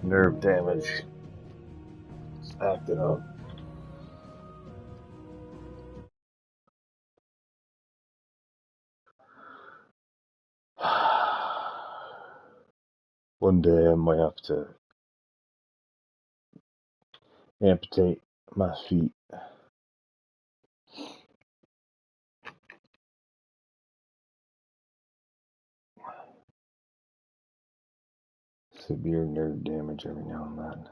Nerve damage. It's acting up. One day I might have to amputate my feet. Severe nerve damage every now and then.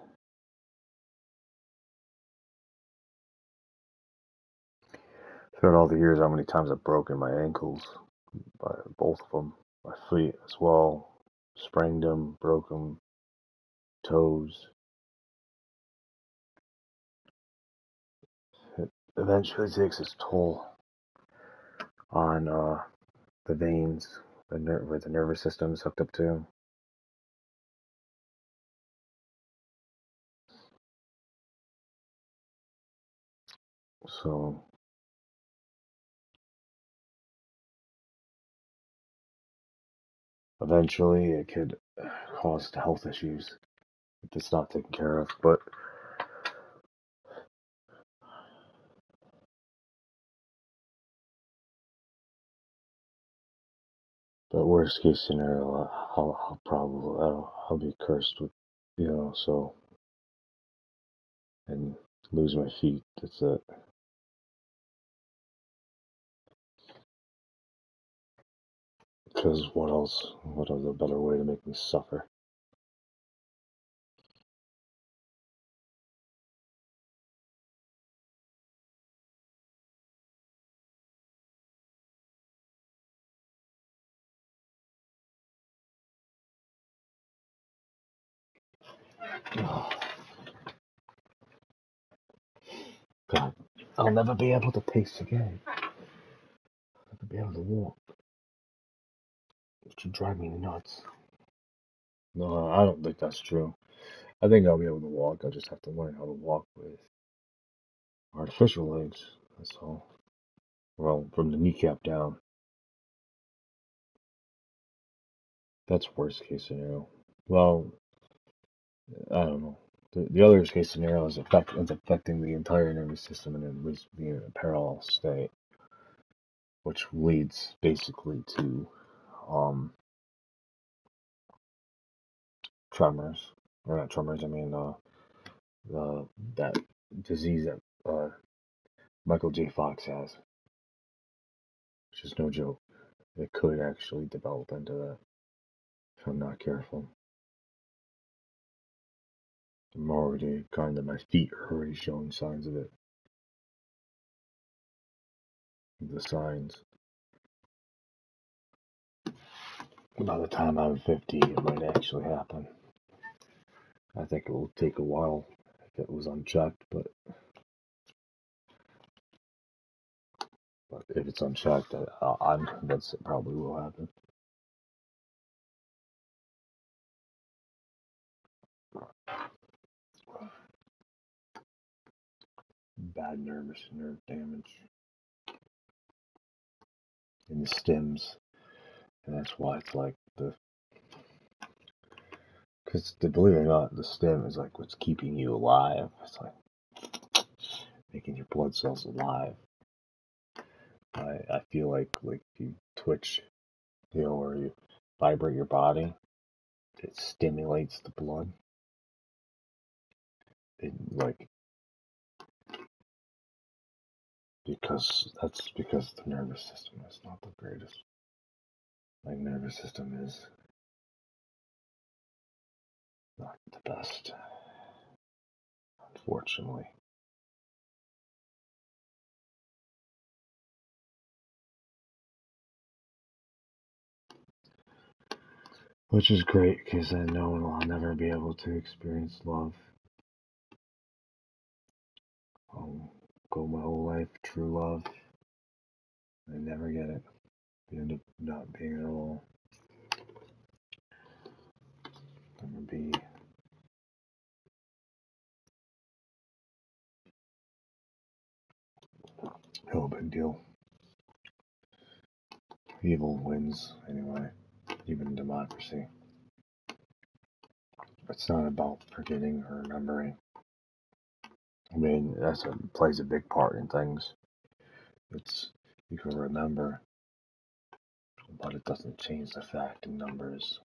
Throughout all the years, how many times I've broken my ankles, by both of them, my feet as well, sprained them, broke them, toes. It eventually takes its toll on the veins, where the nervous system is hooked up to. So eventually it could cause health issues if it's not taken care of. But worst case scenario, I'll be cursed with, so, and lose my feet. That's it. Because what else? What is a better way to make me suffer? God, I'll never be able to pace again. I'll never be able to walk. It should drive me nuts. No, I don't think that's true. I think I'll be able to walk. I'll just have to learn how to walk with artificial legs. That's all. Well, from the kneecap down. That's worst case scenario. Well, I don't know. The other case scenario is it's affecting the entire nervous system and it was being in a parallel state, which leads basically to um, tremors, or not tremors. I mean, that disease that Michael J. Fox has, which is no joke. It could actually develop into that if I'm not careful. I'm already my feet are already showing signs of it. The signs. By the time I'm 50, it might actually happen. I think it will take a while if it was unchecked, but if it's unchecked, I'm convinced it probably will happen. Bad nerve damage in the stems, and that's why it's like because believe it or not, the stem is like what's keeping you alive. It's like making your blood cells alive. I feel like if you twitch, or you vibrate your body, it stimulates the blood. It because the nervous system is not the greatest. My nervous system is not the best, unfortunately. Which is great because I know I'll never be able to experience love. I'll go my whole life, true love. I never get it. You end up not being at all. Never be. No big deal. Evil wins anyway, even in democracy. It's not about forgetting or remembering. I mean, plays a big part in things. It's you can remember, but it doesn't change the fact in numbers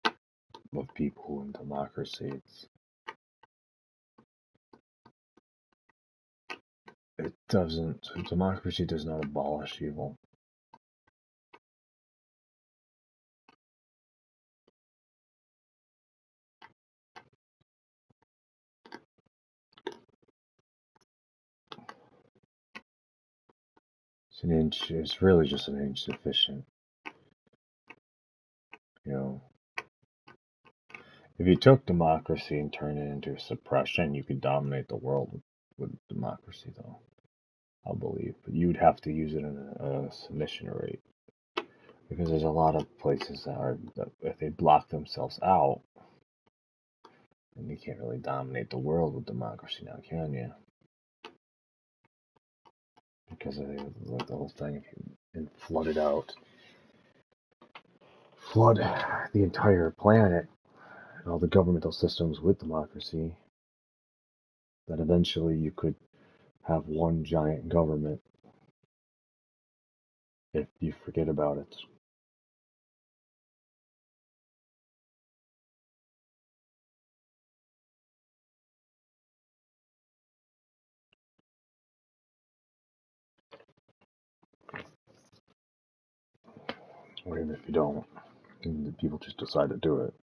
of people in democracy. It doesn't. Democracy does not abolish evil. It's really just an inch sufficient. You know, if you took democracy and turned it into suppression, you could dominate the world with democracy, though. I believe, but you'd have to use it in a submission rate because there's a lot of places that if they block themselves out, then you can't really dominate the world with democracy now, can you? Because of the whole thing, if you flood the entire planet and all the governmental systems with democracy, then eventually you could have one giant government if you forget about it. Or even if you don't, and the people just decide to do it.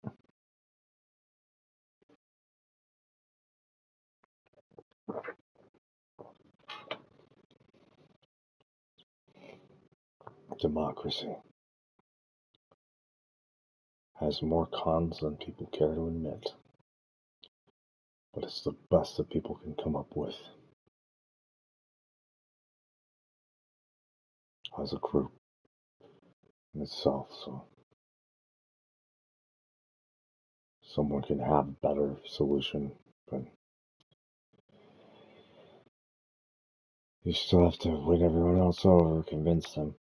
Democracy has more cons than people care to admit, but it's the best that people can come up with as a group in itself. So someone can have a better solution, but you still have to win everyone else over, convince them.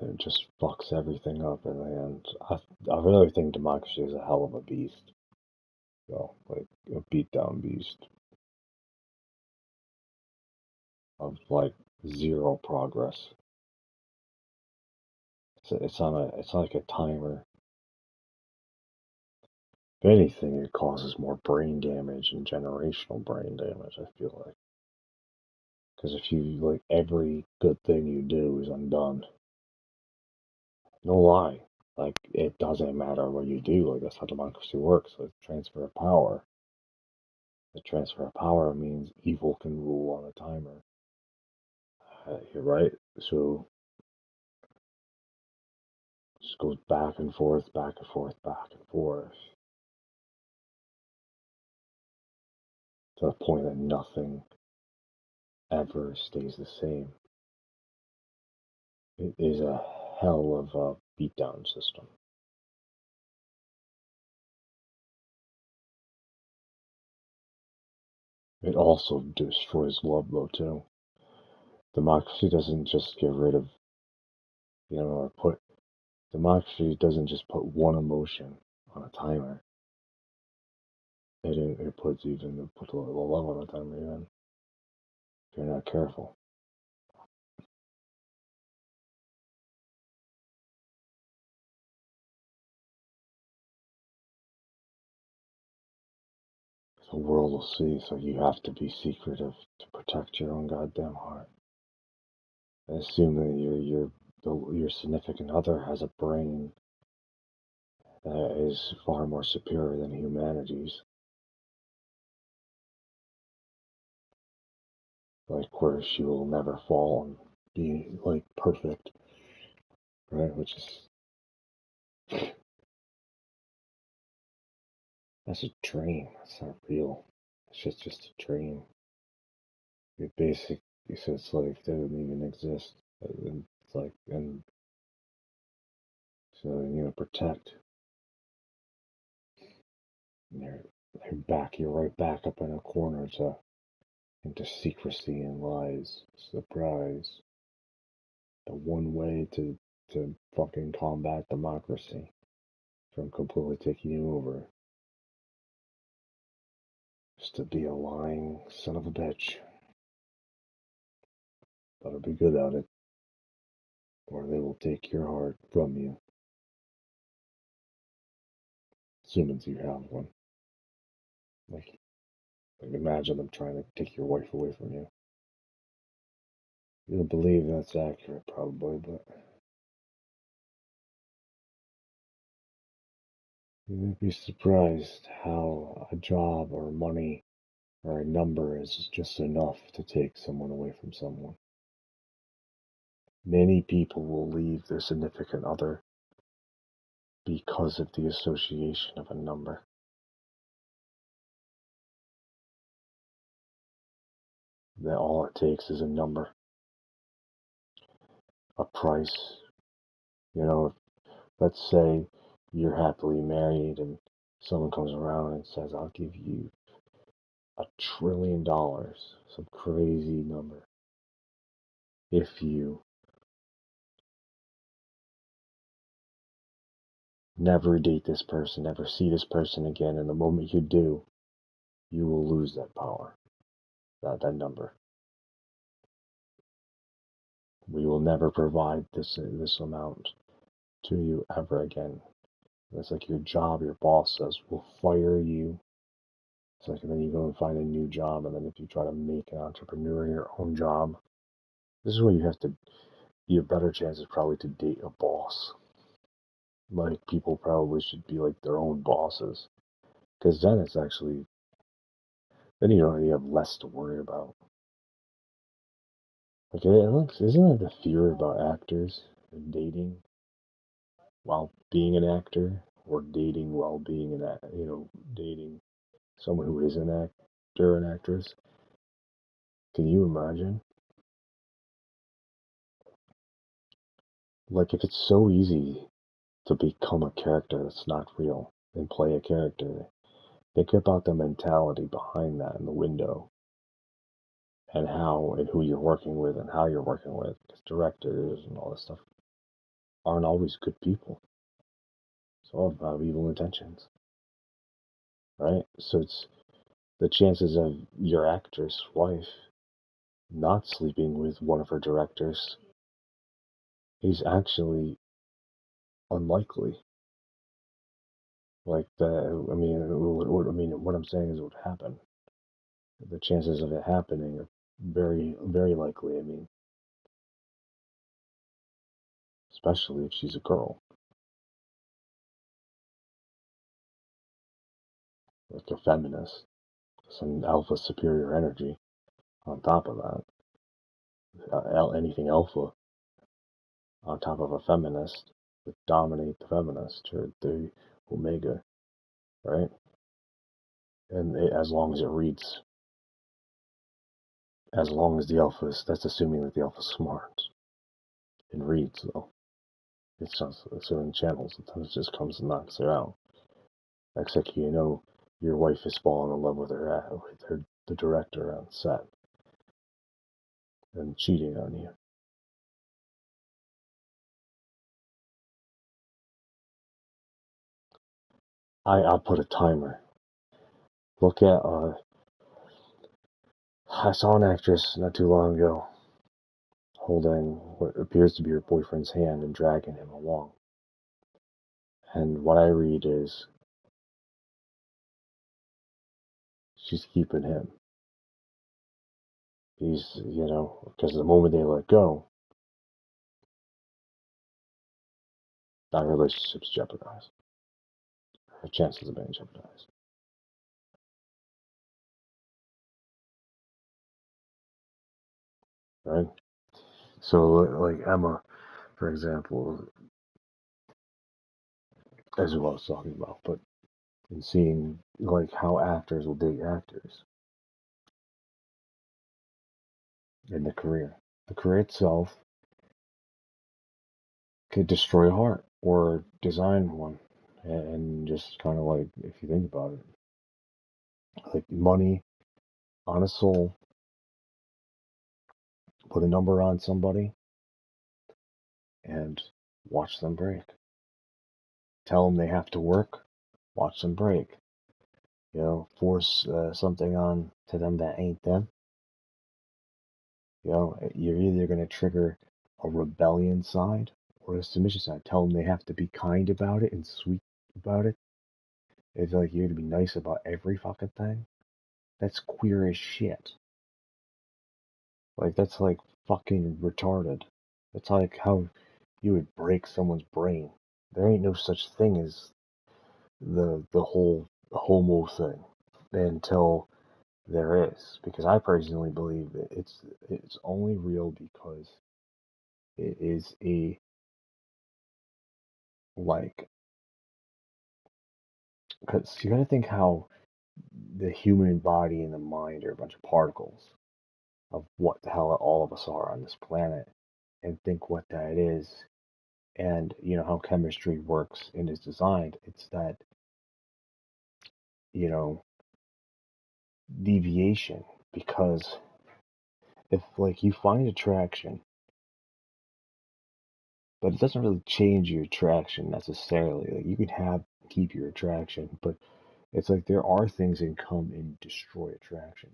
It just fucks everything up in the end. I really think democracy is a hell of a beast. So, like a beat down beast of like zero progress. It's like a timer. If anything, it causes more brain damage and generational brain damage, I feel like. Because if you, like, every good thing you do is undone. No lie. Like, it doesn't matter what you do. Like, that's how democracy works. Like, transfer of power. The transfer of power means evil can rule on a timer. You're right. So, it just goes back and forth, back and forth, back and forth. To the point that nothing ever stays the same. It is a hell of a beatdown system. It also destroys love, though, too. Democracy doesn't just get rid of, or democracy doesn't just put one emotion on a timer. It puts a love on a timer, even, if you're not careful. The world will see, so you have to be secretive to protect your own goddamn heart. And assume that your significant other has a brain that is far more superior than humanity's. Like, where she will never fall and be, like, perfect, right? Which is, that's a dream. That's not real. It's just a dream. Your basic, so it's like, they don't even exist. And it's like, and so, protect. And you're right back up in a corner to into secrecy and lies. Surprise. The one way to fucking combat democracy from completely taking you over is to be a lying son of a bitch. Better be good at it, or they will take your heart from you. Assuming you have one. Like imagine them trying to take your wife away from you. You don't believe that's accurate, probably, but you might be surprised how a job or money or a number is just enough to take someone away from someone. Many people will leave their significant other because of the association of a number. That all it takes is a number, a price. You know, let's say you're happily married and someone comes around and says, I'll give you $1 trillion, some crazy number, if you never date this person, never see this person again, and the moment you do, you will lose that power, that number. We will never provide this amount to you ever again. It's like your job, your boss says, we'll fire you. It's like, and then you go and find a new job, and then if you try to make an entrepreneur in your own job, this is where you have to, you have better chances probably to date a boss. Like, people probably should be like their own bosses. Because then it's actually, then you already have less to worry about. Like, isn't it the fear about actors and dating while being an actor, or dating while being dating someone who is an actor and actress? Can you imagine? Like, if it's so easy to become a character that's not real and play a character, think about the mentality behind that in the window, and how and who you're working with and how you're working with. Because directors and all this stuff aren't always good people. It's all about evil intentions, right? So it's the chances of your actress wife not sleeping with one of her directors is actually unlikely. Like what I'm saying is it would happen. The chances of it happening are very, very likely. I mean, especially if she's a girl, like a feminist, some alpha superior energy on top of that. Anything alpha on top of a feminist would dominate the feminist or the omega, right? And as long as it reads, as long as the alpha is, that's assuming that the alpha is smart and reads, though. It's just certain channels, sometimes it just comes and knocks her out. Next thing you know, your wife is falling in love with the director on set and cheating on you. I'll put a timer. Look at, I saw an actress not too long ago holding what appears to be her boyfriend's hand and dragging him along. And what I read is she's keeping him. He's, because the moment they let go, that relationship's jeopardized. Her chances of being jeopardized. Right? So, like Emma, for example, as what I was talking about, but in seeing like how actors will date actors in the career. The career itself could destroy a heart or design one. And just kind of like, if you think about it, like money on a soul put a number on somebody and watch them break. Tell them they have to work, watch them break. Force something on to them that ain't them. You're either going to trigger a rebellion side or a submission side. Tell them they have to be kind about it and sweet about it. It's like you're going to be nice about every fucking thing. That's queer as shit. Like, that's like fucking retarded. It's like how you would break someone's brain. There ain't no such thing as the whole homo thing until there is, because I personally believe that it's only real because it is a, like, because you gotta think how the human body and the mind are a bunch of particles of what the hell all of us are on this planet, and think what that is, and how chemistry works and is designed. It's that, you know deviation, because if, like, you find attraction, but it doesn't really change your attraction necessarily. Like, you can keep your attraction, but it's like there are things that come and destroy attraction,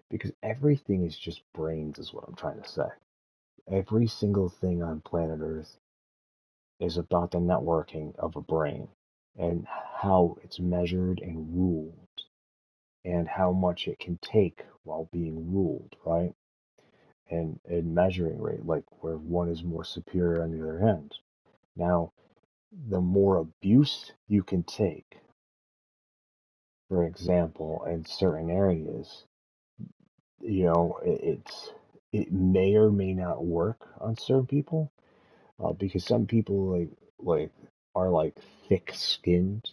because everything is just brains, is what I'm trying to say. Every single thing on planet Earth is about the networking of a brain and how it's measured and ruled and how much it can take while being ruled, right? And measuring rate, like where one is more superior on the other end. Now, the more abuse you can take, for example, in certain areas, it may or may not work on certain people, because some people like are like thick-skinned,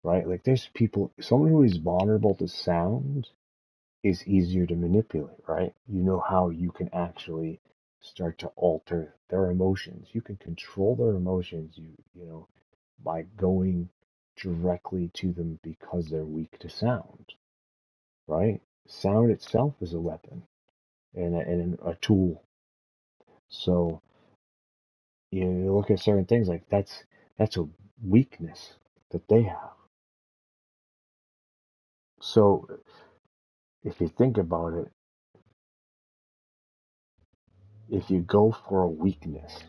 right? Like, there's people, someone who is vulnerable to sound is easier to manipulate, right? You know how you can actually start to alter their emotions. You can control their emotions, by going directly to them because they're weak to sound, right? Sound itself is a weapon and a tool. So you look at certain things like that's a weakness that they have. So if you think about it, if you go for a weakness,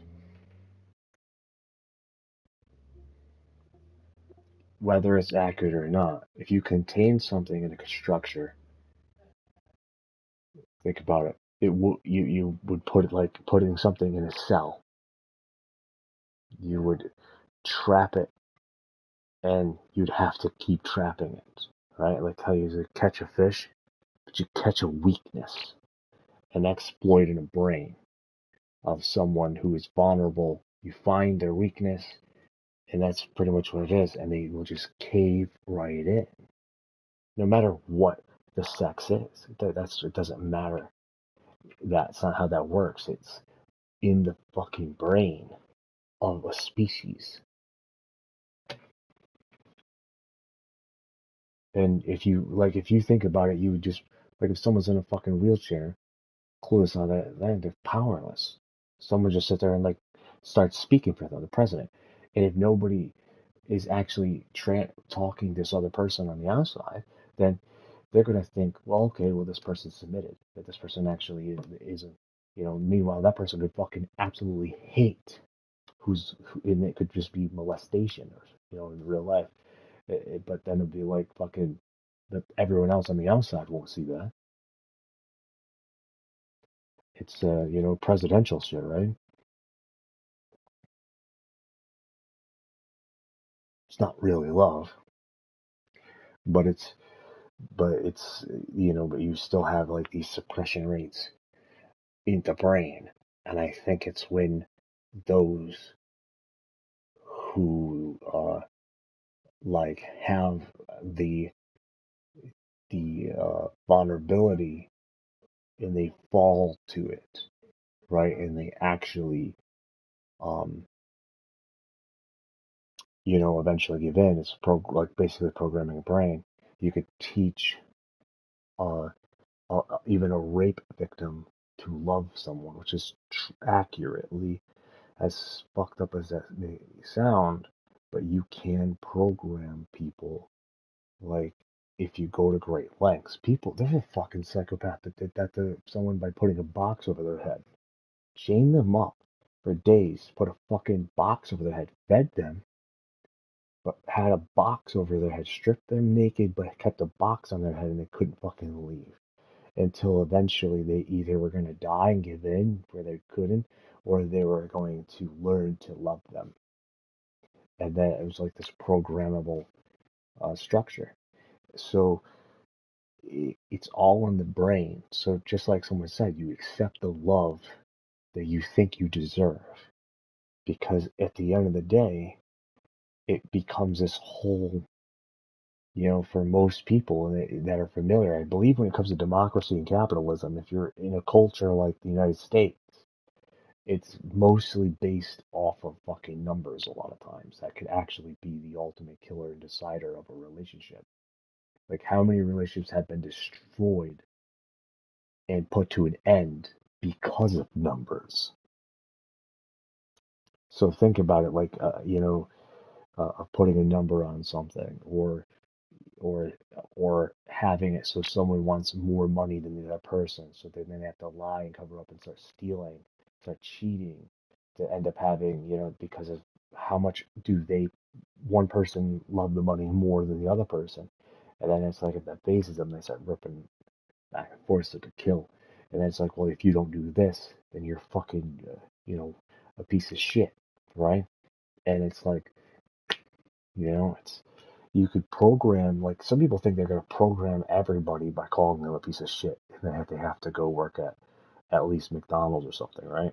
whether it's accurate or not, if you contain something in a structure, think about it. You would put it like putting something in a cell. You would trap it, and you'd have to keep trapping it, right? Like how you catch a fish, but you catch a weakness, an exploit in a brain of someone who is vulnerable. You find their weakness, and that's pretty much what it is, and they will just cave right in, no matter what the sex is. It doesn't matter. That's not how that works. It's in the fucking brain of a species. And if you think about it, you would just, like, if someone's in a fucking wheelchair, clueless on that, they're powerless. Someone just sit there and, like, start speaking for them, the president. And if nobody is actually talking to this other person on the outside, then they're going to think, well, okay, well, this person's submitted, that this person actually isn't. Meanwhile, that person could fucking absolutely hate and it could just be molestation, or, in real life. But then it'd be like fucking, that everyone else on the outside won't see that. It's, presidential shit, right? It's not really love, but but you still have like these suppression rates in the brain. And I think it's when those who like have the vulnerability, and they fall to it, right? And they actually, um, eventually give in. It's like basically programming a brain. You could teach uh, even a rape victim to love someone, which is accurately as fucked up as that may sound, but you can program people. Like, if you go to great lengths, people, there's a fucking psychopath that did that to someone by putting a box over their head, chained them up for days, put a fucking box over their head, fed them, but had a box over their head, stripped them naked, but kept a box on their head, and they couldn't fucking leave until eventually they either were going to die and give in where they couldn't, or they were going to learn to love them. And then it was like this programmable structure. So it's all in the brain. So just like someone said, you accept the love that you think you deserve, because at the end of the day, it becomes this whole, for most people that are familiar. I believe when it comes to democracy and capitalism, if you're in a culture like the United States, it's mostly based off of fucking numbers a lot of times. That could actually be the ultimate killer and decider of a relationship. Like, how many relationships have been destroyed and put to an end because of numbers? So think about it like, of putting a number on something, or or having it so someone wants more money than the other person, so then they have to lie and cover up and start stealing, start cheating, to end up having, because of how much do they, one person love the money more than the other person, and then it's like if that phases them, they start ripping back and forth to kill, and then it's like, well, if you don't do this, then you're fucking, a piece of shit, right? And it's like, it's, you could program, like, some people think they're going to program everybody by calling them a piece of shit, and then they have to go work at least McDonald's or something, right?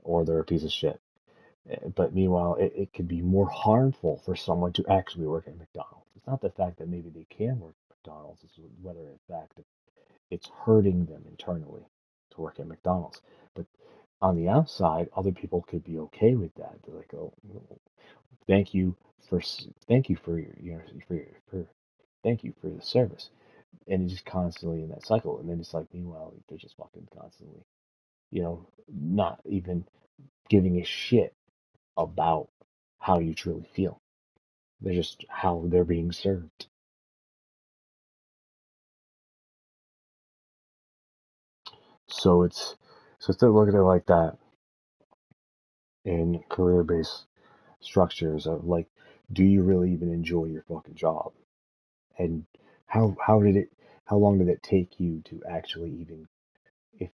Or they're a piece of shit. But meanwhile, it could be more harmful for someone to actually work at McDonald's. It's not the fact that maybe they can work at McDonald's, it's whether in fact that it's hurting them internally to work at McDonald's. But on the outside, other people could be okay with that. They're like, oh, thank you for thank you for your, for thank you for the service, and it's just constantly in that cycle. And then it's like, meanwhile, they're just fucking constantly, not even giving a shit about how you truly feel. They're just how they're being served. So it's so instead of looking at it like that in career-based structures of like, do you really even enjoy your fucking job? And how long did it take you to actually even, if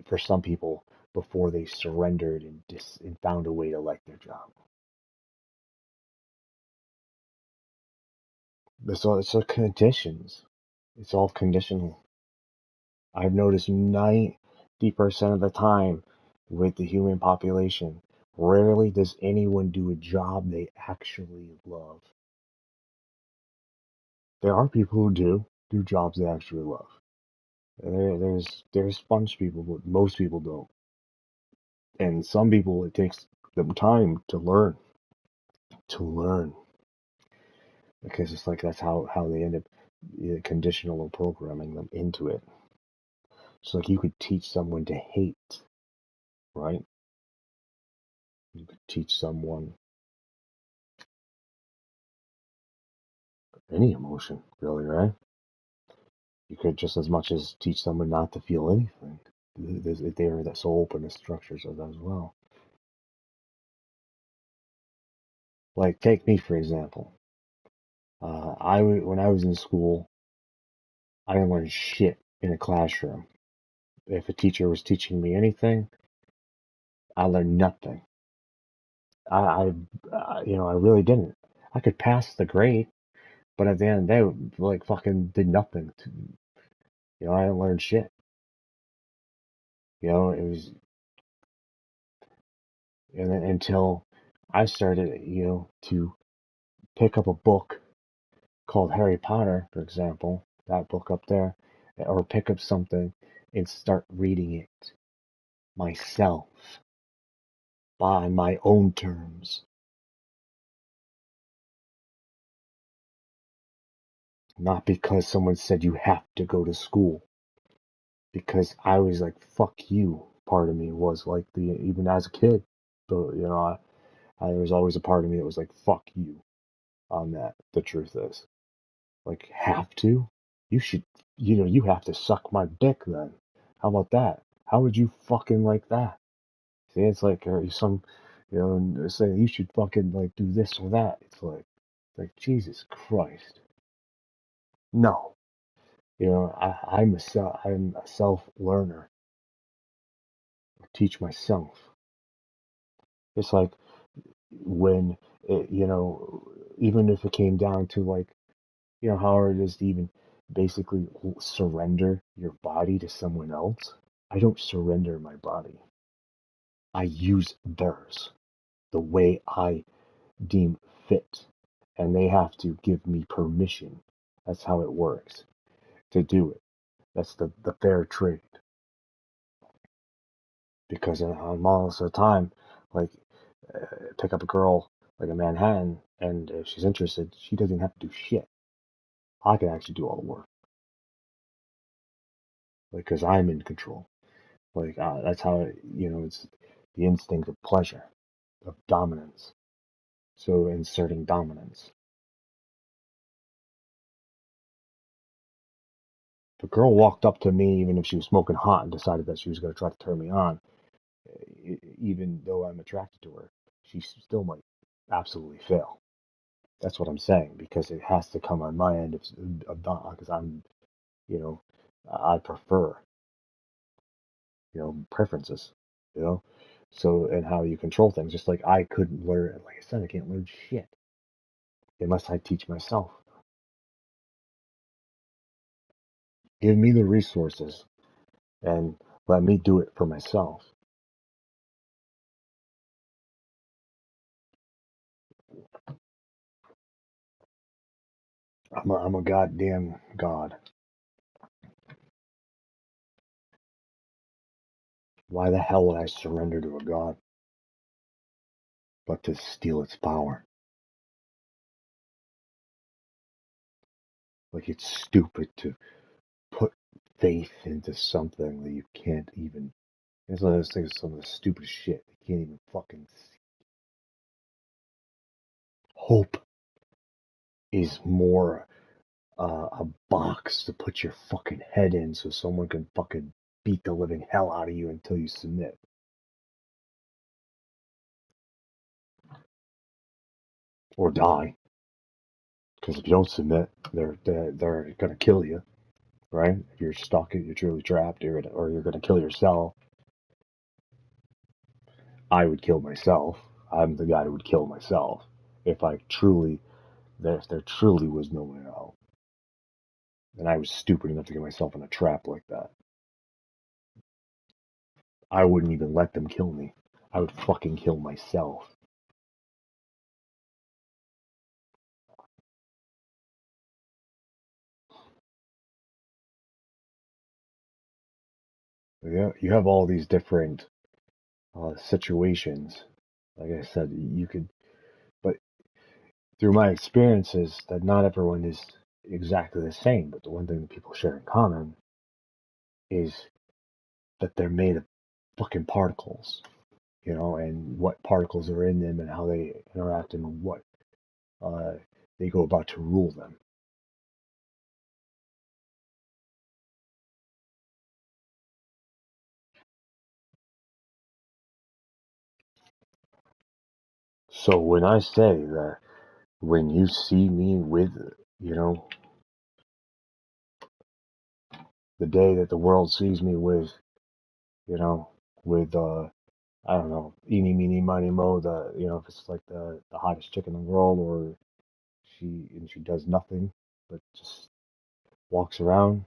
for some people, before they surrendered and found a way to like their job? It's all conditions. It's all conditional. I've noticed 90% of the time with the human population, rarely does anyone do a job they actually love. There are people who do jobs they actually love. There's sponge people, but most people don't. And some people, it takes them time to learn, because it's like that's how they end up, conditional or programming them into it. So like, you could teach someone to hate, right? You could teach someone any emotion, really, right? You could just as much as teach someone not to feel anything. They're that so open to structures of that as well. Like, take me for example. When I was in school, I didn't learn shit in a classroom. If a teacher was teaching me anything, I learned nothing. I really didn't. I could pass the grade, but at the end of the day, like, fucking did nothing. I didn't learn shit. It was, and then until I started, to pick up a book called Harry Potter, for example, that book up there, or pick up something and start reading it myself by my own terms, not because someone said you have to go to school, because I was like, fuck you. Part of me was like even as a kid, I there was always a part of me that was like, fuck you on that. The truth is, like, have to? You should, you have to suck my dick then. How about that? How would you fucking like that? See, it's like some, saying you should fucking like do this or that. It's like Jesus Christ. No, I'm a self learner. I teach myself. It's like when even if it came down to like, how hard it is to even basically surrender your body to someone else. I don't surrender my body. I use theirs the way I deem fit, and they have to give me permission. That's how it works to do it. That's the fair trade. Because on most of the time, like, pick up a girl like in Manhattan, and if she's interested, she doesn't have to do shit. I can actually do all the work because I'm in control. Like, that's how it's the instinct of pleasure, of dominance. So inserting dominance. If a girl walked up to me, even if she was smoking hot, and decided that she was going to try to turn me on, even though I'm attracted to her, she still might absolutely fail. That's what I'm saying, because it has to come on my end of because I'm, you know, I prefer, preferences, you know. So, and how you control things, just like I couldn't learn, like I said, I can't learn shit unless I teach myself. Give me the resources and let me do it for myself. I'm a goddamn god. Why the hell would I surrender to a god but to steal its power? Like, it's stupid to put faith into something that you can't even. It's one of those things, some of the stupid shit. You can't even fucking see. Hope is more a box to put your fucking head in so someone can fucking beat the living hell out of you until you submit. Or die. Because if you don't submit, they're gonna kill you, right? If you're stuck, you're truly trapped, or you're gonna kill yourself. I would kill myself. I'm the guy who would kill myself if there truly was no way out, and I was stupid enough to get myself in a trap like that. I wouldn't even let them kill me. I would fucking kill myself. Yeah, you have all these different situations. Like I said, you could, but through my experiences, that not everyone is exactly the same. But the one thing that people share in common is that they're made of fucking particles, and what particles are in them and how they interact and what uh, they go about to rule them. So when I say that, when you see me with, you know, the day that the world sees me with, you know, with I don't know, eeny meeny miny mo, if it's like the hottest chick in the world, or she does nothing but just walks around,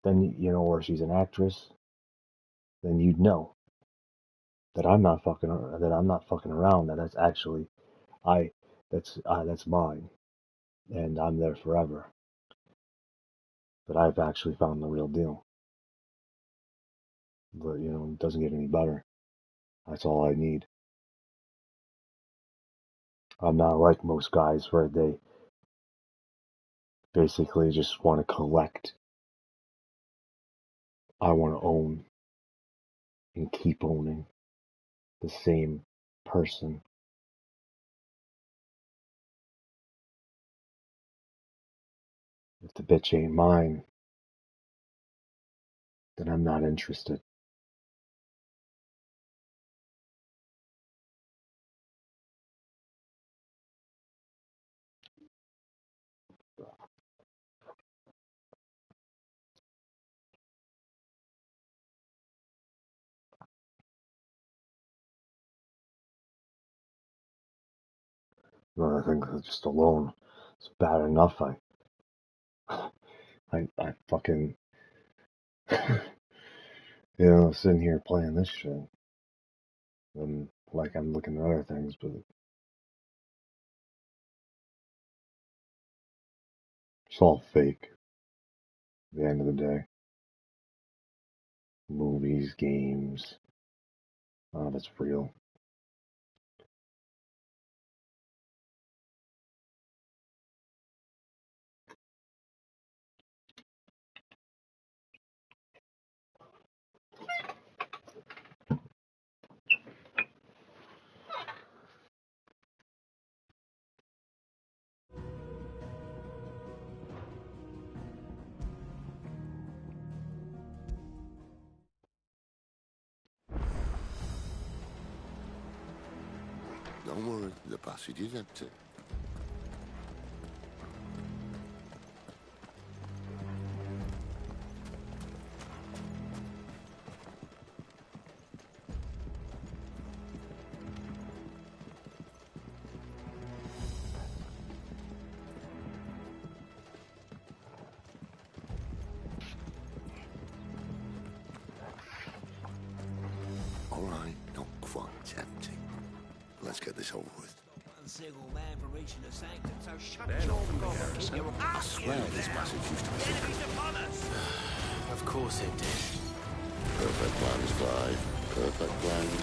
then or she's an actress, then you'd know that I'm not fucking around, that that's actually I that's mine, and I'm there forever. That I've actually found the real deal. But it doesn't get any better. That's all I need. I'm not like most guys where they basically just want to collect I want to own and keep owning the same person. If the bitch ain't mine, then I'm not interested. No, I think that's just alone. It's bad enough. I fucking, sitting here playing this shit. And like I'm looking at other things, but it's all fake at the end of the day. Movies, games, none of it's real. Don't worry, the passage is empty. All right, not quite empty. Let's get this over with. Single man for reaching the sanctum, so shut your gob. I swear this passage used to be secret. Enemies upon us! Of course it did. Perfect plans, Clive. Perfect plans.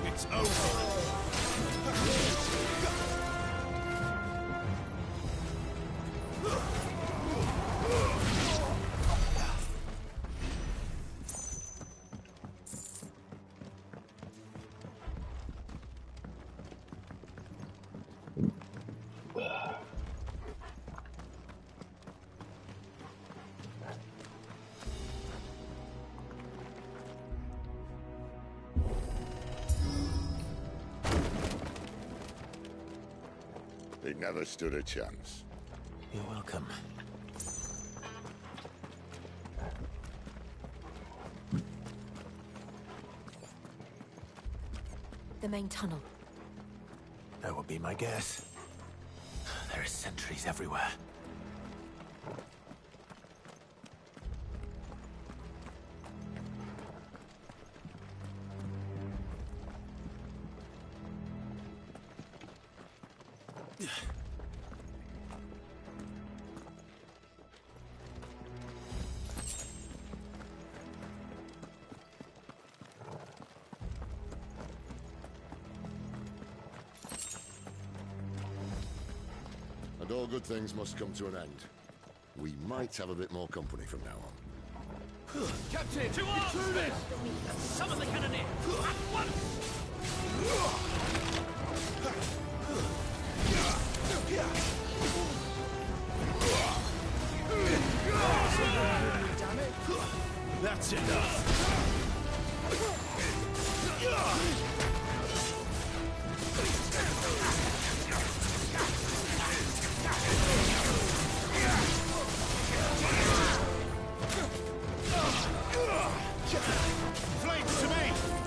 It's over! They never stood a chance. You're welcome. The main tunnel. That would be my guess. There are sentries everywhere. And all good things must come to an end. We might have a bit more company from now on. Captain! To arms! Summon the cannoneer! At once! That's enough. Flames to me!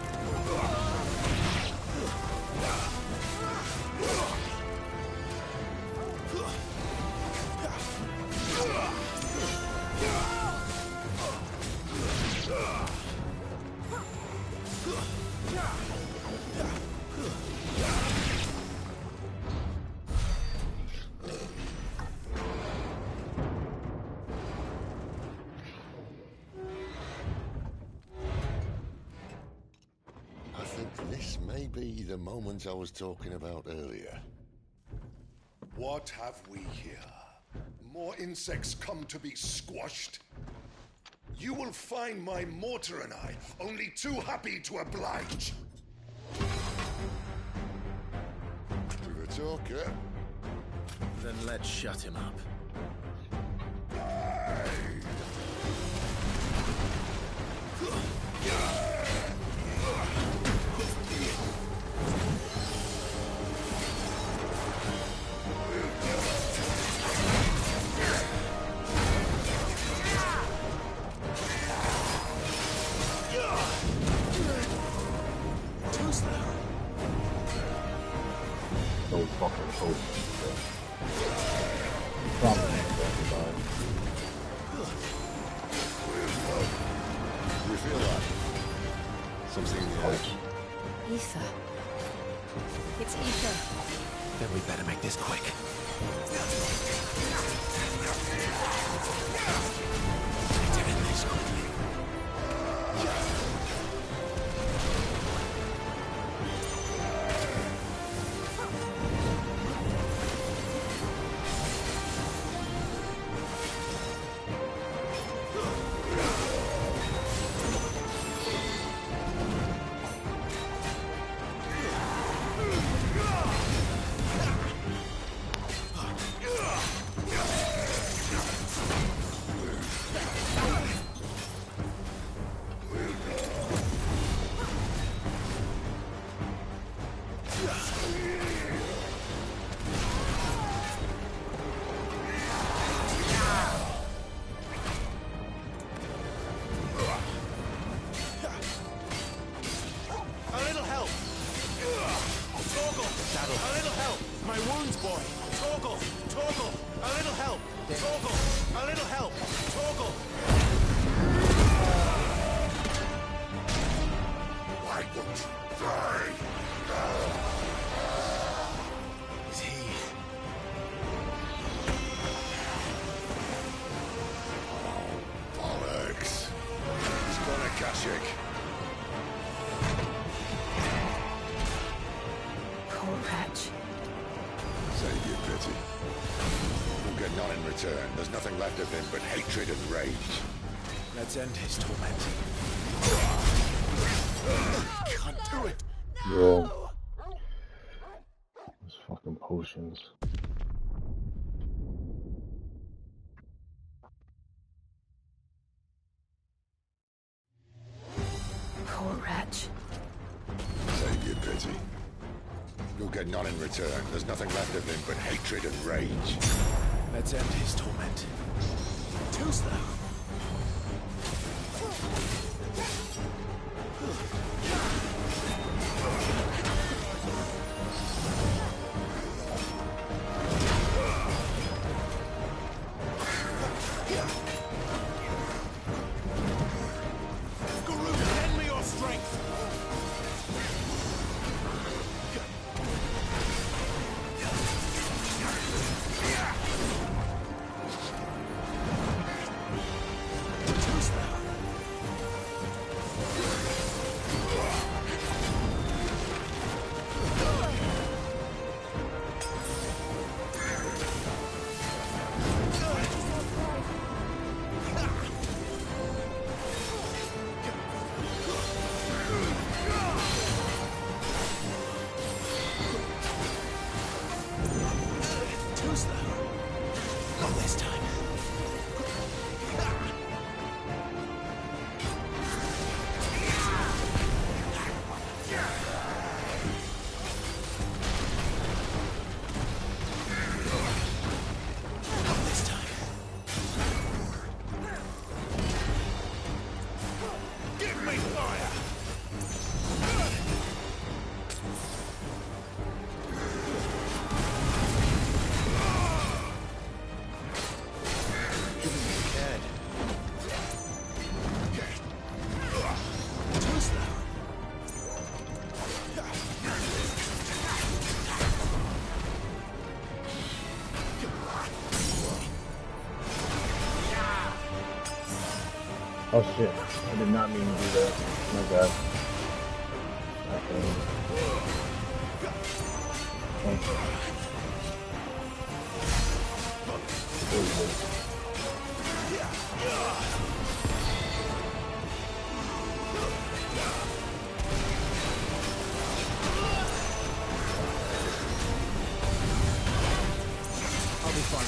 I think this may be the moment I was talking about earlier. What have we here? More insects come to be squashed? You will find my mortar and I only too happy to oblige. To the talker. Then let's shut him up. No fucking hope. Probably not. We feel that. Something in the air. Ether. It's ether. Then we better make this quick. To end this quickly. There's nothing left of him but hatred and rage. Let's end his torment. Can't do it. Yeah. Those fucking potions. Poor wretch. Save your pity. You'll get none in return. There's nothing left of him but hatred and rage. Let's end his torment. Too slow. Guru, lend me your strength! Oh shit, I did not mean to do that. My bad. Okay. I'll be fine.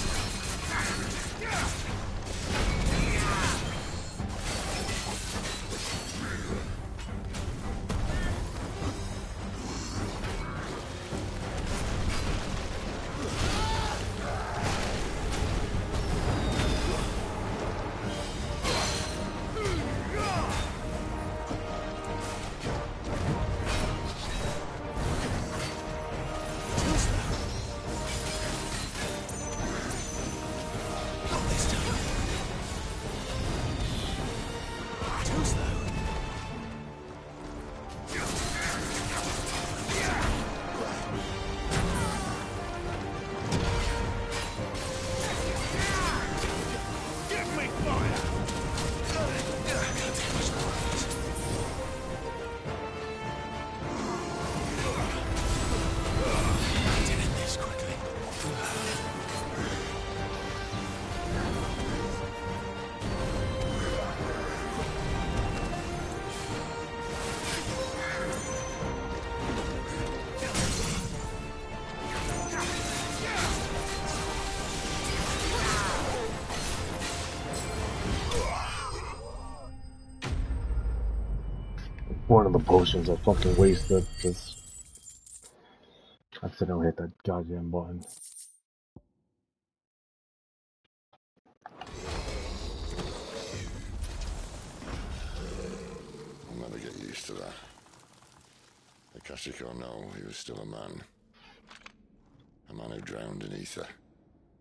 One of the potions I fucking wasted because I accidentally hit that goddamn button. I'll never get used to that. Akashic or no, he was still a man. A man who drowned in ether.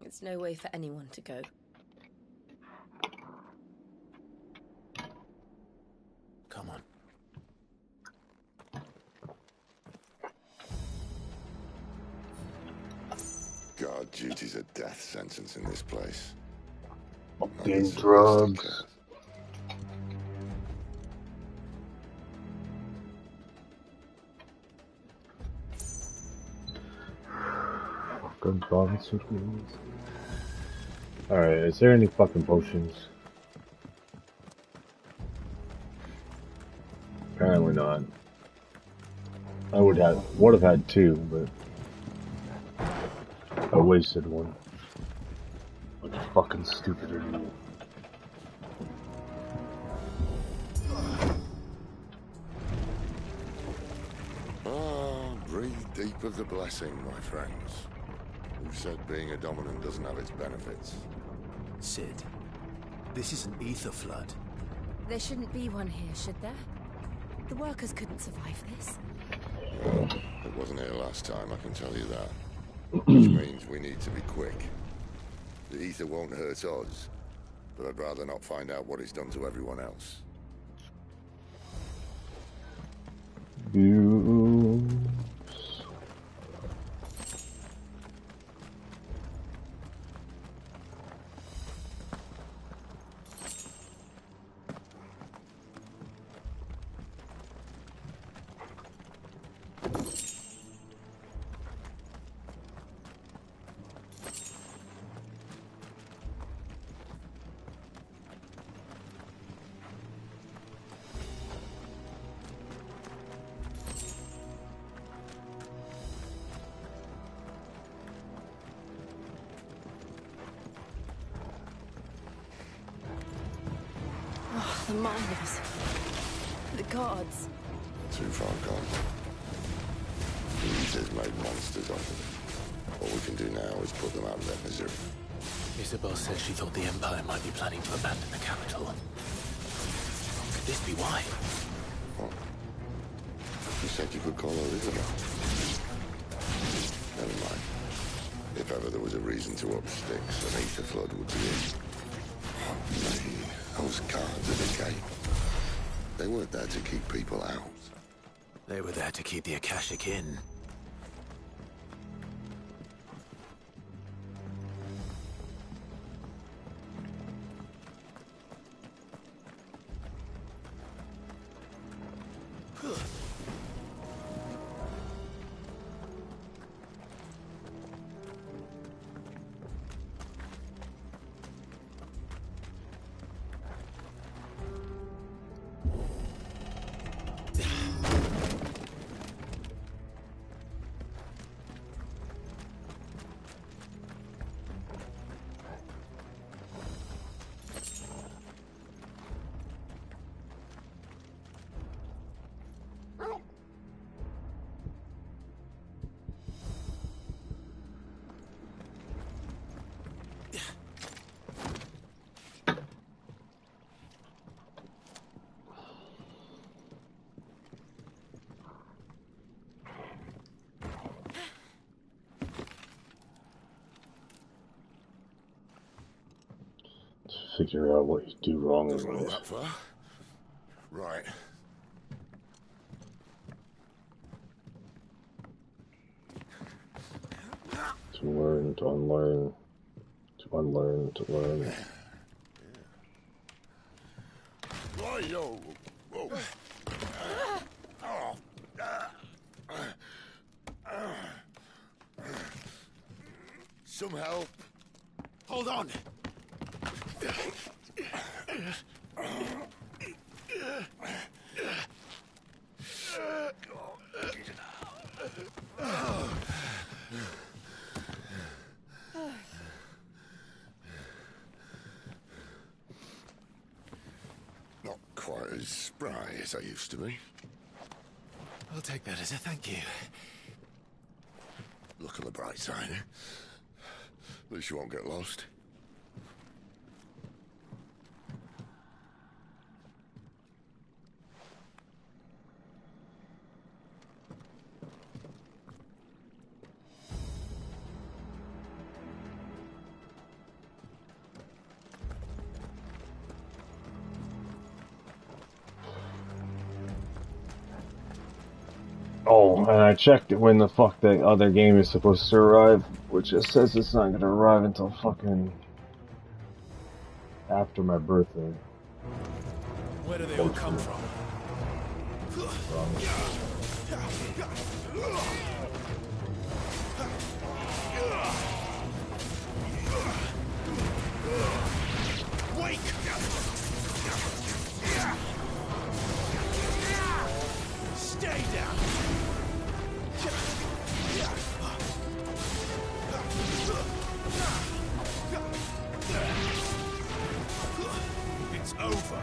It's no way for anyone to go. Come on. God, duty's a death sentence in this place. Fucking drugs. Fucking pharmaceuticals. Alright, is there any fucking potions? Apparently not. I would have had two, but I wasted one. Like a fucking stupid idiot. Ah, breathe deep of the blessing, my friends. Who said being a dominant doesn't have its benefits? Sid, this is an ether flood. There shouldn't be one here, should there? The workers couldn't survive this. Well, it wasn't here last time, I can tell you that. Which means we need to be quick. The ether won't hurt us, but I'd rather not find out what it's done to everyone else. You. Oh, the miners. The guards. Too far gone. The ether's made monsters of them. All we can do now is put them out of their misery. Isabel said she thought the Empire might be planning to abandon the capital. Could this be why? What? You said you could call her Isabel. Never mind. If ever there was a reason to up sticks, an ether flood would be it. Mate, those guards at the gate. They weren't there to keep people out. They were there to keep the Akashic in. figure out what you do wrong in Doesn't look life. that far. Right. To learn, to unlearn, to unlearn, to learn. Whoa. Whoa. Some help. Hold on. Not quite as spry as I used to be. I'll take that as a thank you. Look on the bright side. At least you won't get lost. Oh, and I checked when the fuck the other game is supposed to arrive, which it says it's not gonna arrive until fucking after my birthday. Where do they all come from? Wake! Stay down! It's over.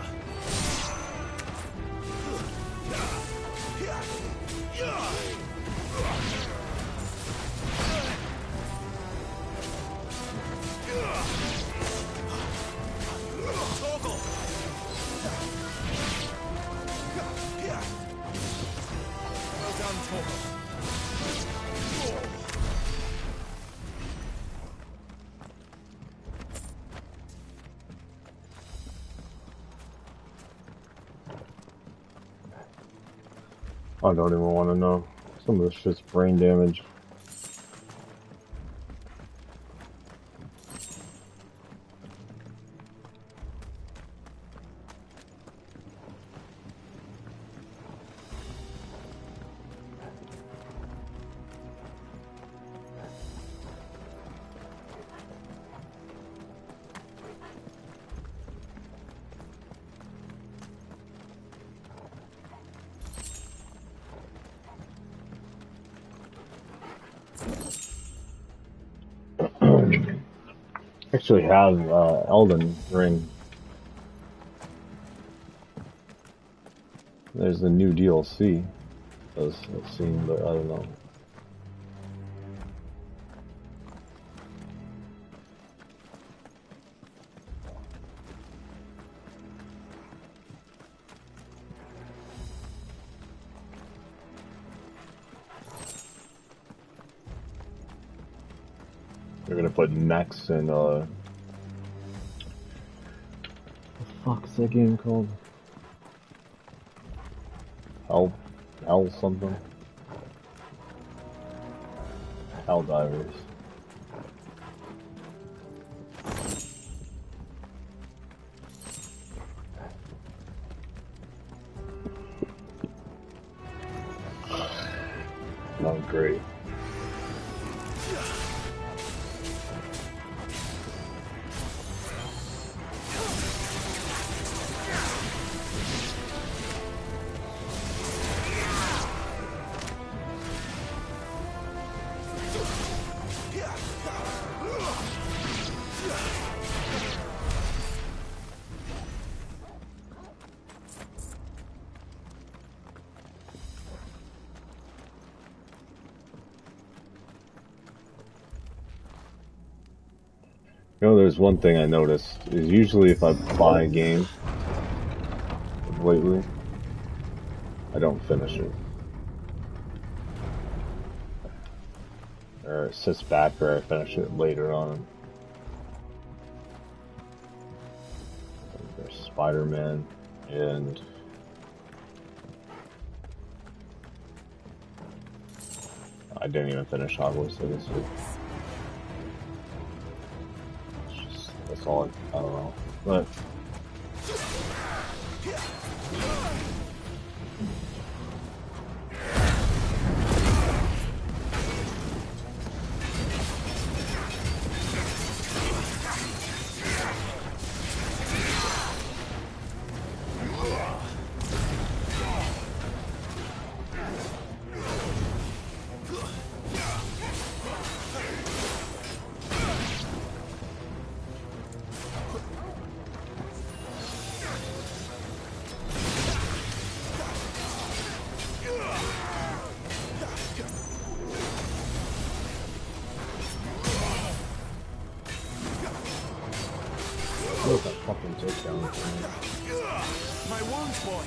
Toggle! Well done, Toggle. I don't even want to know. Some of this shit's brain damage. Actually have Elden Ring. There's the new DLC. It seemed, but I don't know. They're gonna put Nex in what the fuck's that game called? Hell something? Helldivers. Not great. You know, there's one thing I noticed, is usually if I buy a game lately, I don't finish it. Or it sits back or I finish it later on. Spider-Man, and I didn't even finish Hogwarts Legacy. That's all I don't know. But look at that fucking takedown thing. My wounds, boy.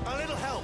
A little help.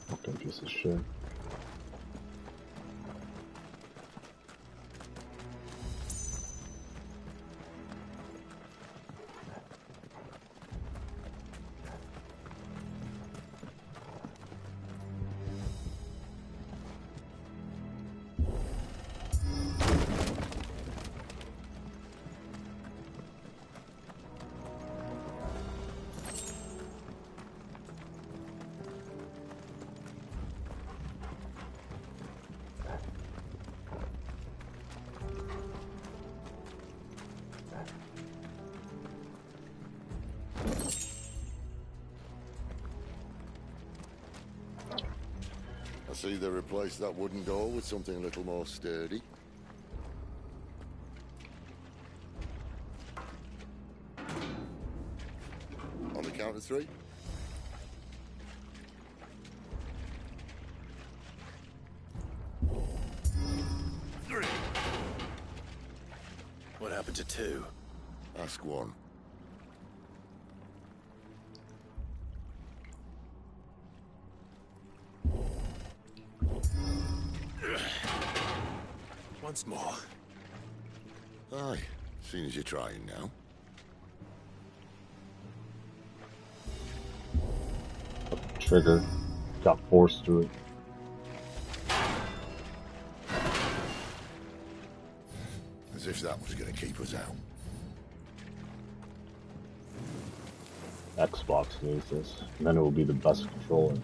Fucking piece of shit. I see they replaced that wooden door with something a little more sturdy. On the count of 3. What happened to 2? Ask 1. Once more. Aye, seeing as you're trying now. Trigger got forced through it. As if that was going to keep us out. Xbox needs this. And then it will be the best controller.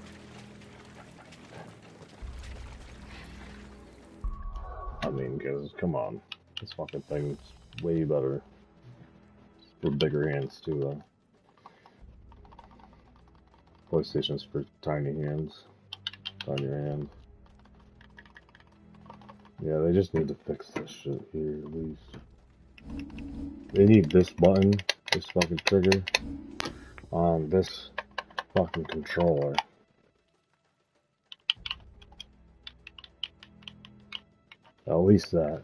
I mean, because, come on. This fucking thing's way better. For bigger hands, too, though. PlayStation's for tiny hands. On your hand. Yeah, they just need to fix this shit here, at least. They need this button, this fucking trigger, on this fucking controller. At least that.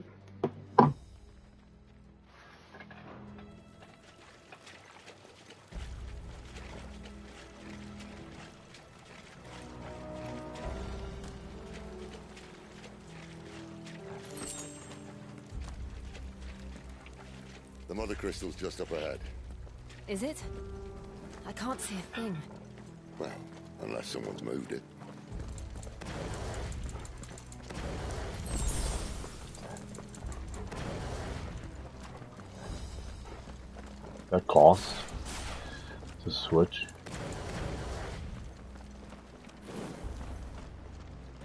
The mother crystal's just up ahead. Is it? I can't see a thing. Well, unless someone's moved it. That costs to switch.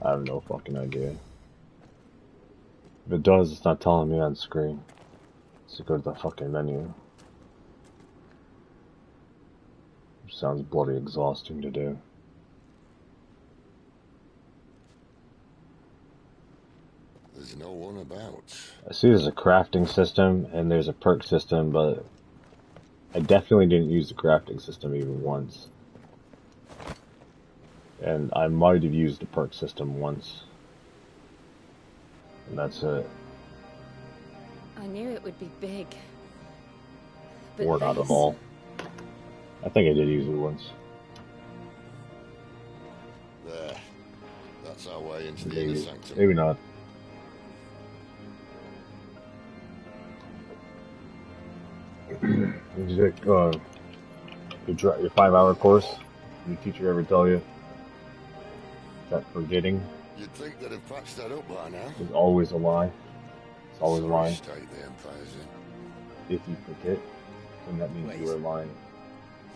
I have no fucking idea. If it does, it's not telling me on screen. So go to the fucking menu. Which sounds bloody exhausting to do. There's no one about. I see there's a crafting system and there's a perk system, but I definitely didn't use the crafting system even once. And I might have used the perk system once. And that's it. I knew it would be big. But Or not at this- all. I think I did use it once. There. That's our way into the inner Maybe, sanctum. maybe not. Did you take your 5-hour course? Did your teacher ever tell you that forgetting You'd think they'd have patched that up by now. is always a lie? It's always a Sorry lie. state the Empire's in. If you forget, then that means you are lying.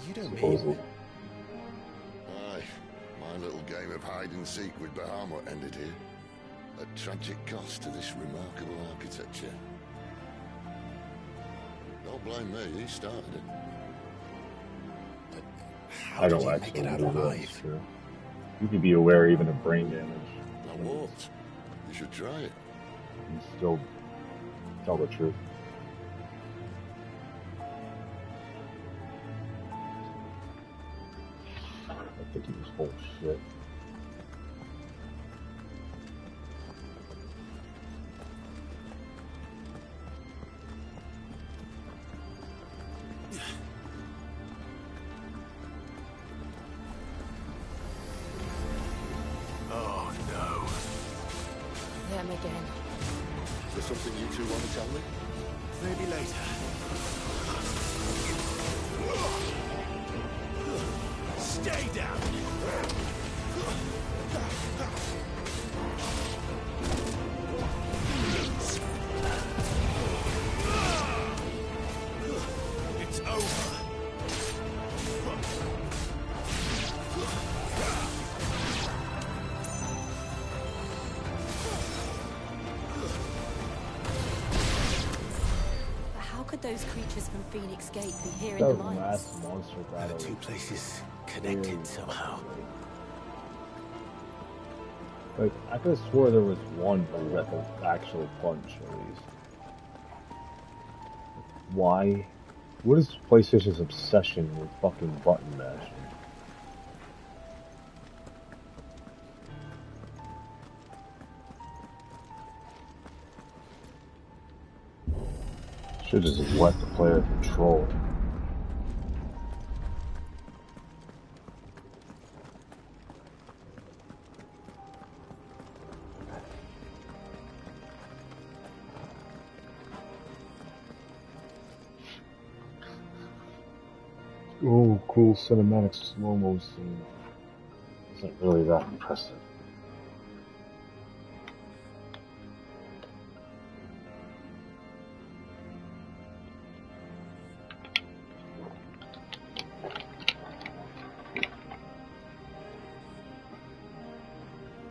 You don't Supposedly. mean... Aye. My little game of hide and seek with Bahamut ended here. At tragic cost to this remarkable architecture. Don't blame me, he started it. But how I did don't you actually make it out do that. alive? It's true. You could be aware even of brain damage I won't. You should try it. and still tell the truth. I think he was full of shit. Oh no. Them again. Is there something you two want to tell me? Maybe later. Stay down! It's over. But how could those creatures from Phoenix Gate be here in That the was the mines? last monster The battle. two places connected somehow. Like, I could have swore there was one where you got to actually punch at least. Why? What is PlayStation's obsession with fucking button mashing? Should just let the player control. Oh, cool cinematic slow-mo scene. Isn't really that impressive.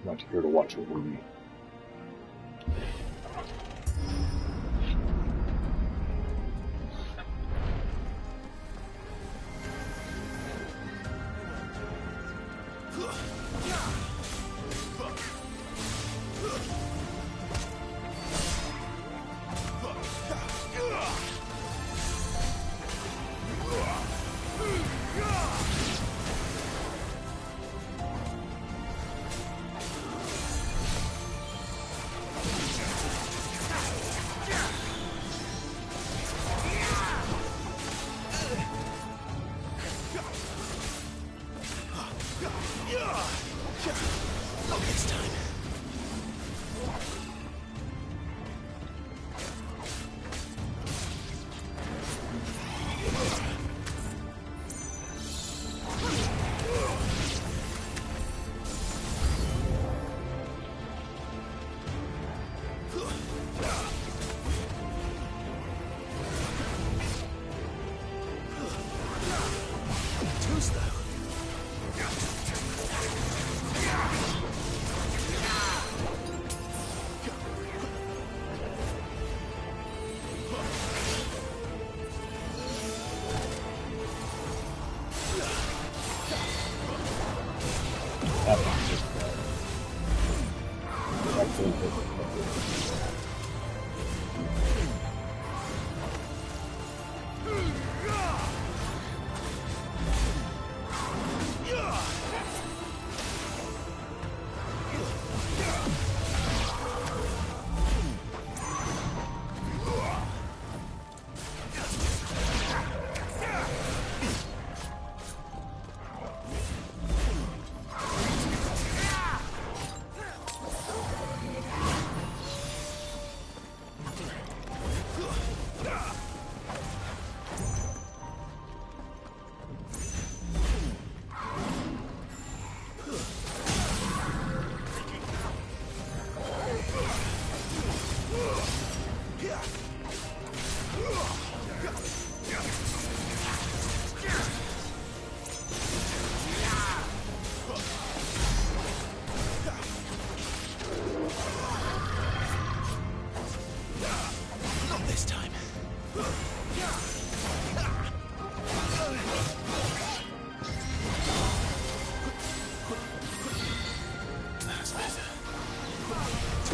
I'm not here to watch a movie. Not this time. That was just actually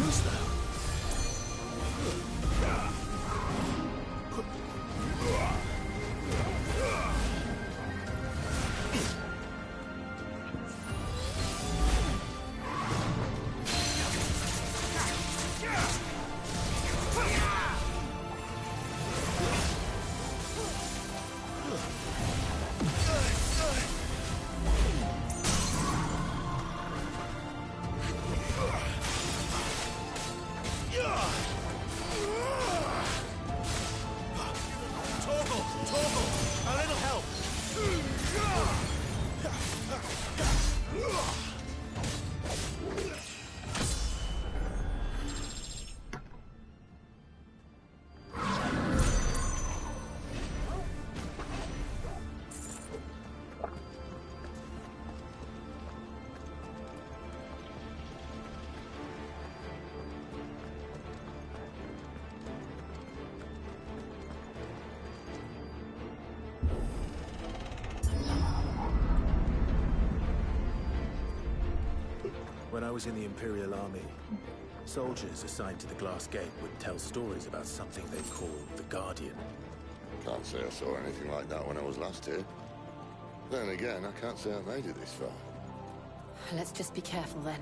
just When I was in the Imperial Army, soldiers assigned to the Glass Gate would tell stories about something they called the Guardian. Can't say I saw anything like that when I was last here. Then again, I can't say I made it this far. Let's just be careful then.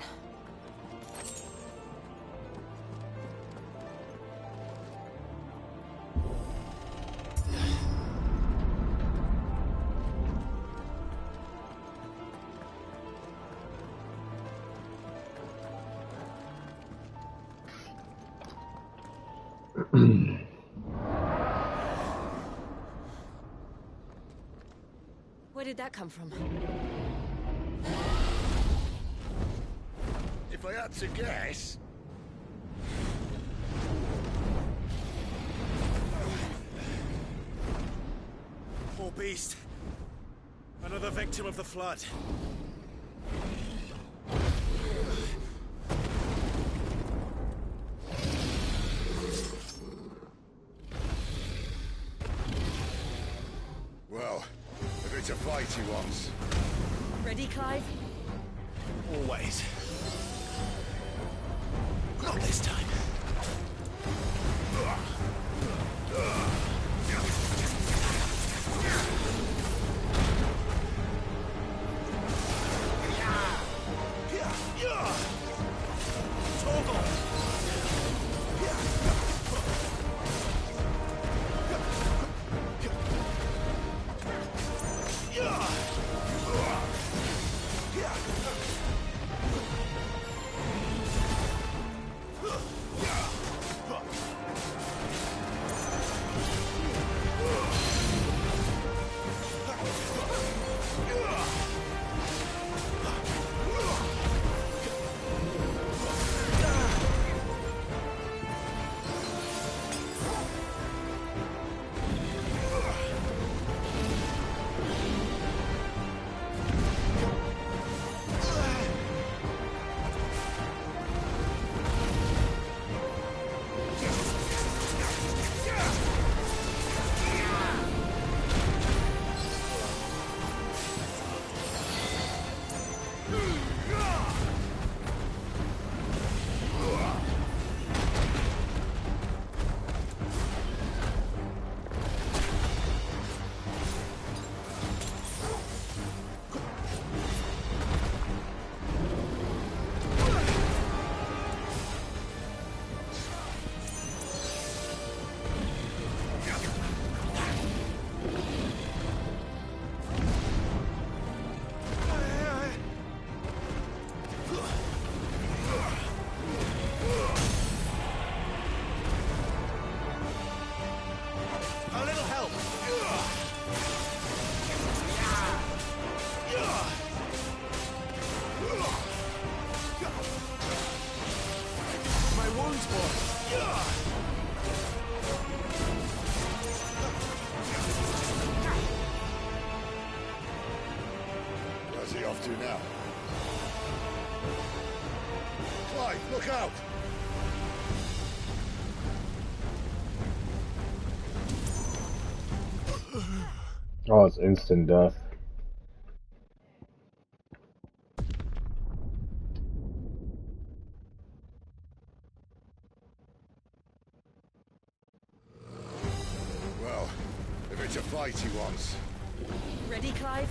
Where did that come from? If I had to guess... Poor beast. Another victim of the Flood. Well, if it's a fight he wants. Ready, Clive? Always. Not this time. off to now? Clive, look out! Oh, it's instant death. Well, if it's a fight he wants. Ready, Clive?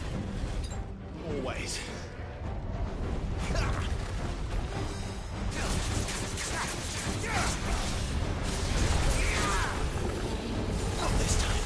Always. Not this time.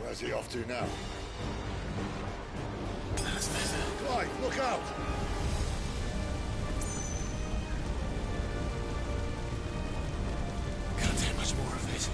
Where's he off to now? Clive, look out! Can't take much more of it.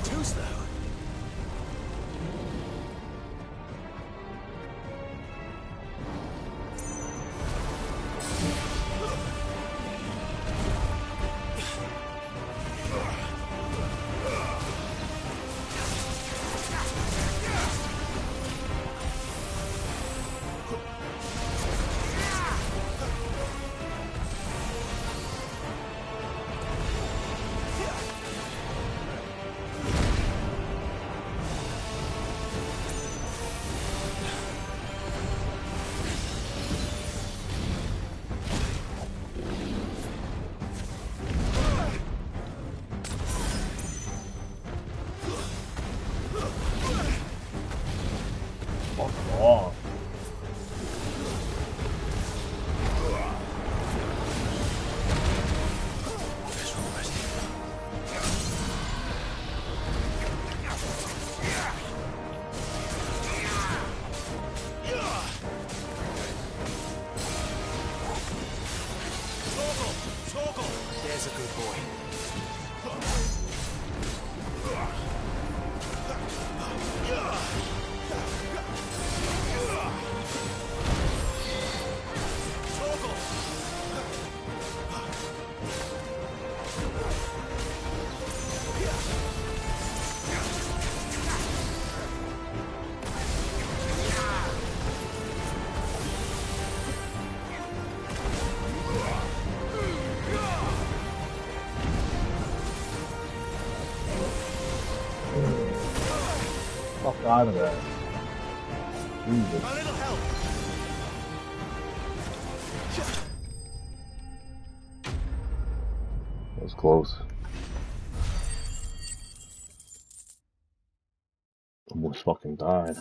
Too slow. Fuck out of there. Jesus. A little help. That was close. Almost fucking died.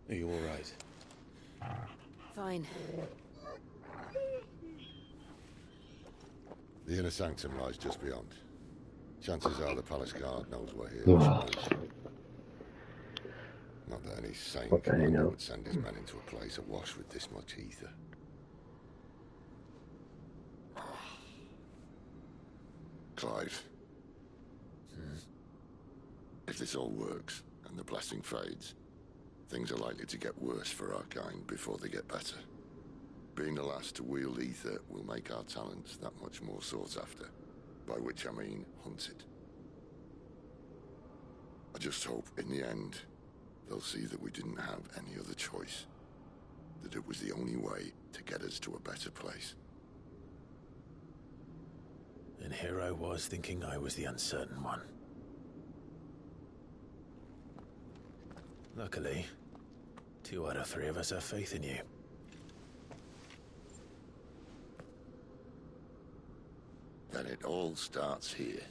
Are you all right? Fine. The inner sanctum lies just beyond. Chances are the palace guard knows we're here. Ugh. Not that any sane What the commander hell? would send his men into a place awash with this much ether. Clive. If this all works, and the blessing fades, things are likely to get worse for our kind before they get better. Being the last to wield ether will make our talents that much more sought after. By which I mean hunted. I just hope, in the end, they'll see that we didn't have any other choice. That it was the only way to get us to a better place. And here I was thinking I was the uncertain one. Luckily, 2 out of 3 of us have faith in you. Then it all starts here.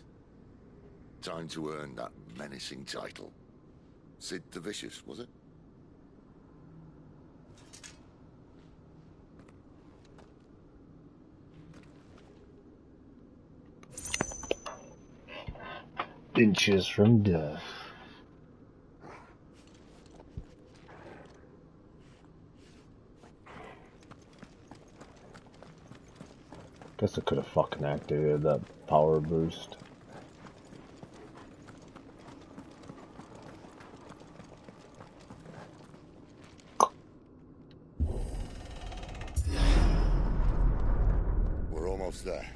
Time to earn that menacing title. Sid the Vicious, was it? Inches from death. Guess I could have fucking activated that power boost. We're almost there.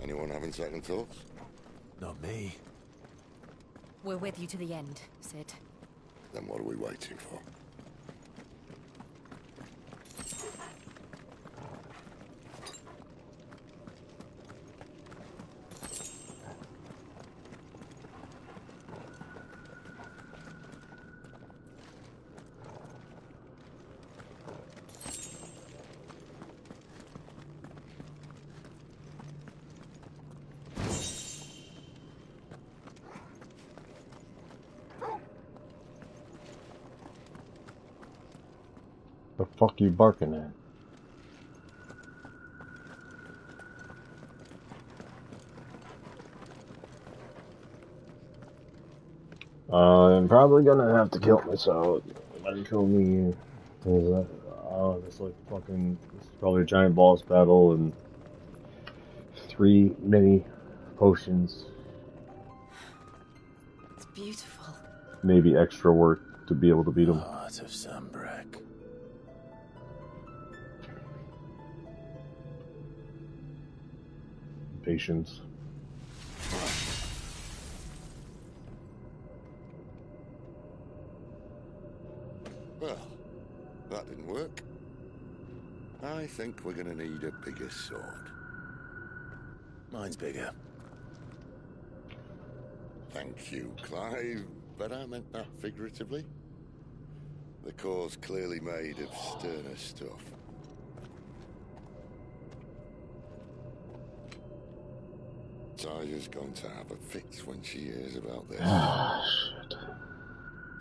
Anyone having second thoughts? Not me. We're with you to the end, Sid. Then what are we waiting for? The fuck you barking at? I'm probably gonna have to kill myself. Better kill me. It's like fucking. It's probably a giant boss battle and 3 mini potions. It's beautiful. Maybe extra work to be able to beat him. Heart of Sanbreque. Patience. Well, that didn't work. I think we're gonna need a bigger sword. Mine's bigger. Thank you, Clive, but I meant that figuratively. The core's clearly made of sterner stuff. Taya's going to have a fit when she hears about this. Ah, shit.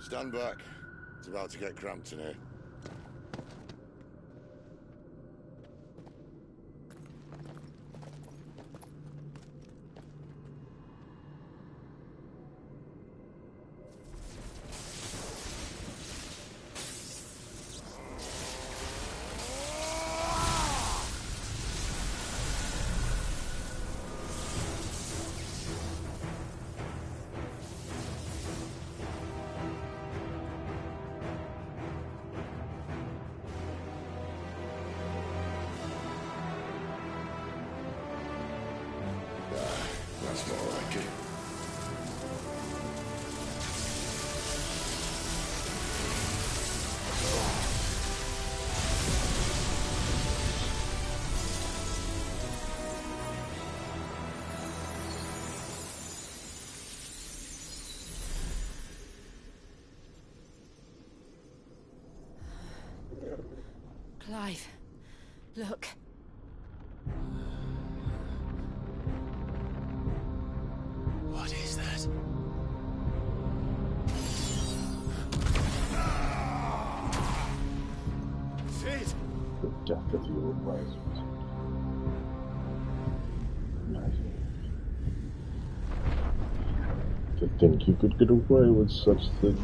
Stand back. It's about to get cramped in here. That's more like it. Clive, look. What is that? Sid! The death of you was. To think you could get away with such things.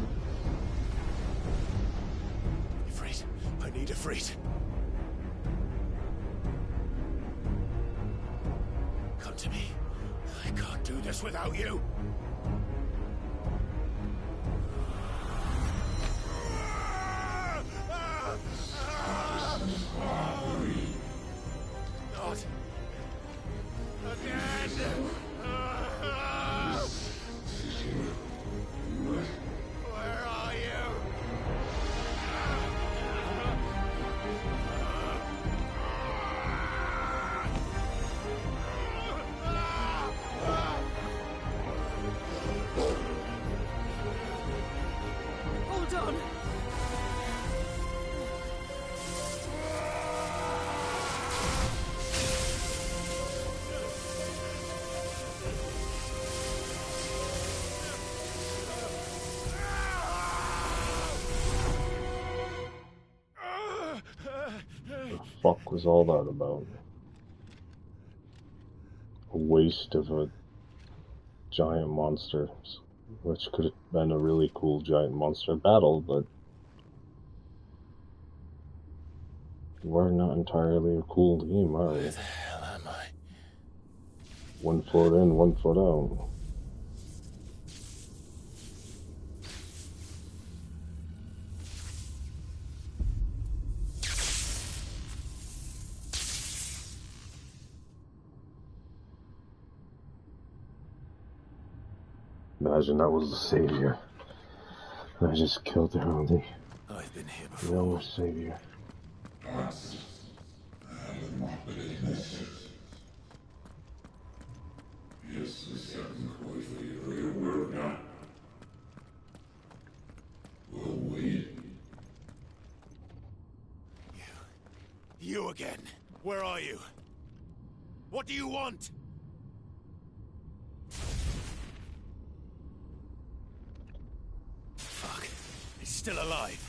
Ifrit, I need Ifrit. Come to me. I can't do this without you. Not again. Where are you? Hold on. The fuck was all that about? A waste of a giant monster, which could have been a really cool giant monster battle, but we're not entirely a cool team, are we? Where the hell am I? 1 foot in, 1 foot out. Imagine that was the savior. I just killed their only I've been here real before. savior. You again. Where are you? What do you want? Fuck. He's still alive.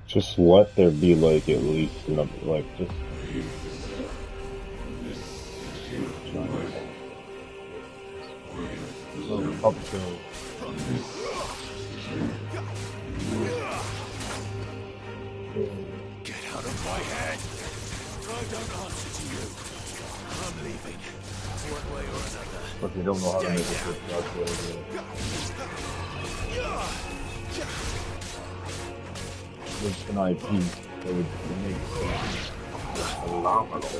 Just let there be like at least another, like just. Little up show. Get out of my head! I don't answer to you. I'm leaving. One way or another. But they don't know how to make it work. That's what it is. With an IP, they would make it phenomenal.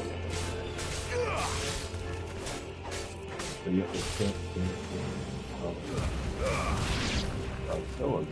But you have to think I'll kill him.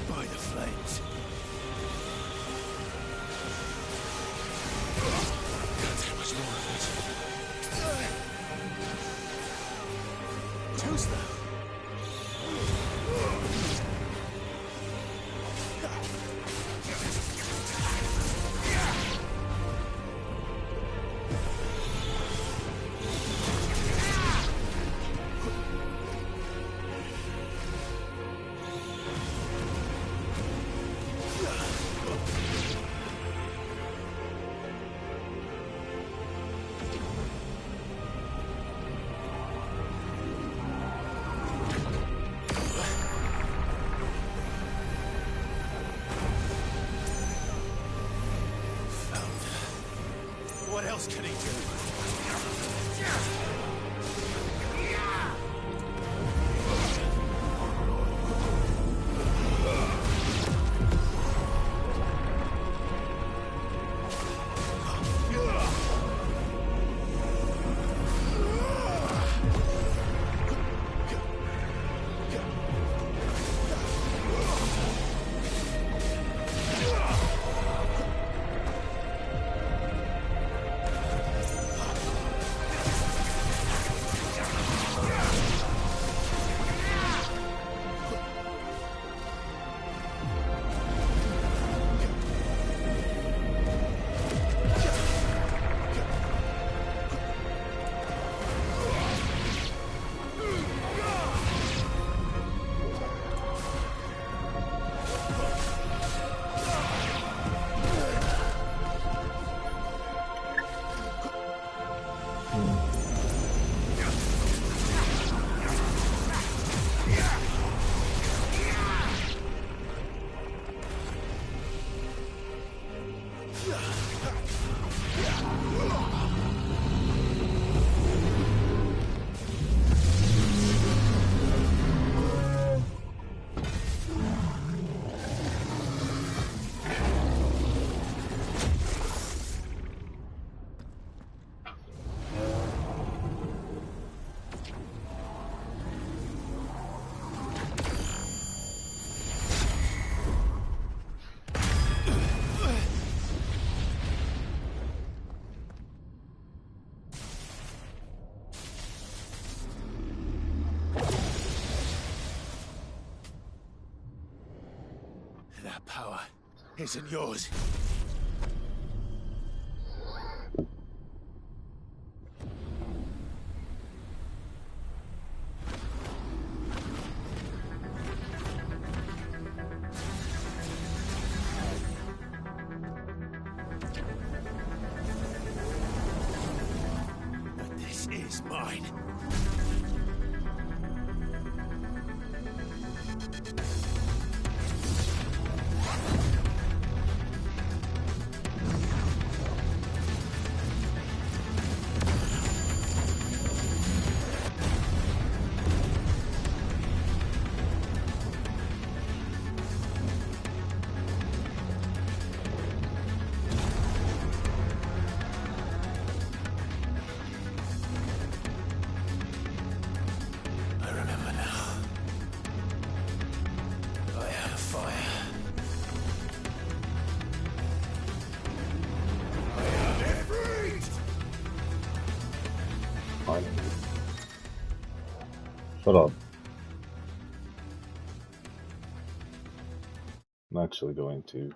By the flames. Can't take much more of it. Who's that? What else can he do? That power isn't yours. But this is mine. I remember now. I had a fire. I have it freed! Finally. Shut up. I'm actually going to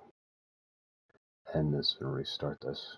end this and restart this.